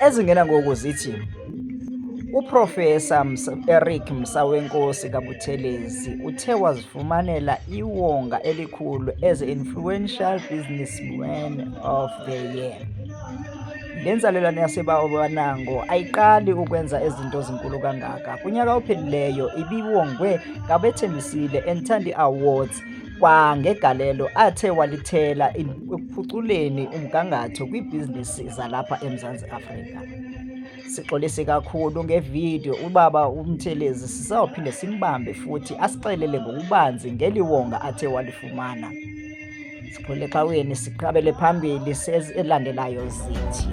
ezingena ngoku zithi uProfesa Eric Msawenkosi Kabuthelezi uthe wazifumanela iwonga elikhulu as Influential Businessman of the Year. Le nzalelwane yaseBabanango ayiqali ukwenza izinto ezinkulu kangaka. Kunyaka ophelileyo ibiwongwe ngabethembisile Enthandi Awards kwangegalelo athe walithela ekuphuculeni umgangatho kwiibhizinisi zalapha eMzantsi Afrika. Sixolise kakhulu ngevidiyo ubaba uMthelezi, sizawuphinde simbambe futhi asixelele ngokubanzi ngeli wonga athe walifumana. Sixole ecaweni siqabele phambili elandelayo zithi